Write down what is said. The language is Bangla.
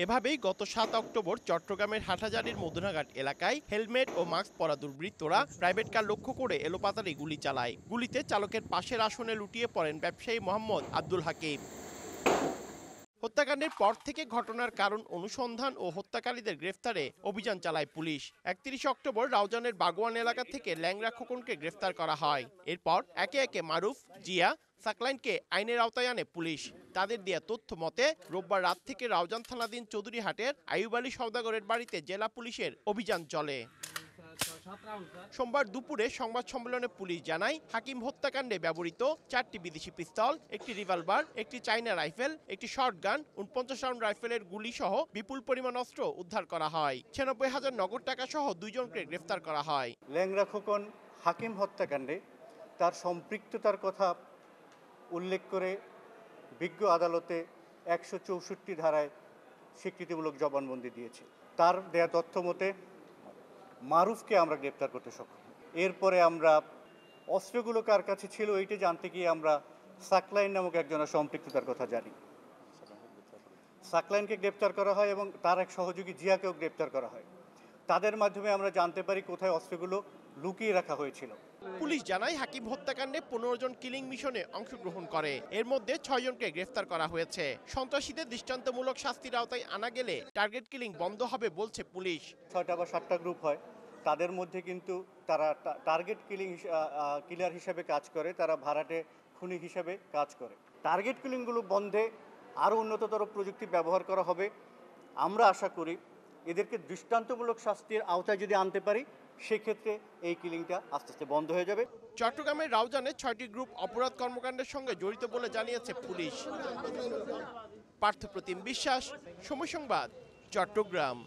এভাবেই গত ৭ অক্টোবর চট্টগ্রামের হাটহাজারীর মধুনাঘাট এলাকায় হেলমেট ও মাস্ক পরা দুর্বৃত্তরা প্রাইভেট কার লক্ষ্য করে এলোপাতাড়ি গুলি চালায়। গুলিতে চালকের পাশের আসনে লুটিয়ে পড়েন ব্যবসায়ী মোহাম্মদ আব্দুল হাকিম। হত্যাকাণ্ডের পর থেকে ঘটনার কারণ অনুসন্ধান ও হত্যাকারীদের গ্রেফতারে অভিযান চালায় পুলিশ। ৩১ অক্টোবর রাউজানের বাগোয়ান এলাকা থেকে ল্যাংড়া খোকনকে গ্রেফতার করা হয়। এরপর একে একে মারুফ, জিয়া, সাকলাইনকে আইনের আওতায় আনে পুলিশ। তাদের দেয়া তথ্য মতে রোববার রাত থেকে রাউজান থানাধীন চৌধুরীহাটের আইয়ুব আলী সওদাগরের বাড়িতে জেলা পুলিশের অভিযান চলে। সোমবার দুপুরে সংবাদ সম্মেলনে পুলিশ জানায়, হাকিম হত্যাকাণ্ডে ব্যবহৃত 4টি বিদেশি পিস্তল, একটি রিভলভার, একটি চাইনা রাইফেল, একটি শর্টগান, 49 রাউন্ড রাইফেলের গুলি সহ বিপুল পরিমাণ অস্ত্র উদ্ধার করা হয়। 96,000 নগদ টাকা সহ দুইজনকে গ্রেফতার করা হয়। ল্যাংড়া খোকন হাকিম হত্যাকাণ্ডে তার সম্পৃক্ততার কথা উল্লেখ করে বিজ্ঞ আদালতে 164 ধারায় স্বীকৃতিমূলক জবানবন্দি দিয়েছে। তার দেয়া তথ্য মতে মারুফকে আমরা গ্রেপ্তার করতে সক্ষম। এরপরে আমরা অস্ত্রগুলো কার কাছে ছিল এইটা জানতে গিয়ে আমরা সাকলাইন নামক একজনের সম্পৃক্ততার কথা জানি। সাকলাইনকে গ্রেপ্তার করা হয় এবং তার এক সহযোগী জিয়াকেও গ্রেপ্তার করা হয়। তাদের মাধ্যমে আমরা জানতে পারি কোথায় অস্ত্রগুলো লুকিয়ে রাখা হয়েছিল। পুলিশ জানায়, হাকিম হত্যাকাণ্ডে 15 জন কিলিং মিশনে অংশগ্রহণ করে। এর মধ্যে 6 জনকে গ্রেফতার করা হয়েছে। সন্ত্রাসীদের দৃষ্টান্তমূলক শাস্তির আওতায় আনা গেলে টার্গেট কিলিং বন্ধ হবে বলছে পুলিশ। 6টা বা 7টা গ্রুপ হয়, তাদের মধ্যে কিন্তু তারা টার্গেট কিলার হিসেবে কাজ করে, তারা ভাড়াটে খুনি হিসেবে কাজ করে। টার্গেট কিলিংগুলো বন্ধে আরও উন্নততর প্রযুক্তি ব্যবহার করা হবে। আমরা আশা করি এদেরকে দৃষ্টান্তমূলক শাস্তির আওতায় যদি আনতে পারি, সেক্ষেত্রে এই কিলিংটা আস্তে আস্তে বন্ধ হয়ে যাবে। চট্টগ্রামের রাউজানে 6টি গ্রুপ অপরাধ কর্মকাণ্ডের সঙ্গে জড়িত বলে জানিয়েছে পুলিশ। পার্থপ্রতিম বিশ্বাস, সময় সংবাদ, চট্টগ্রাম।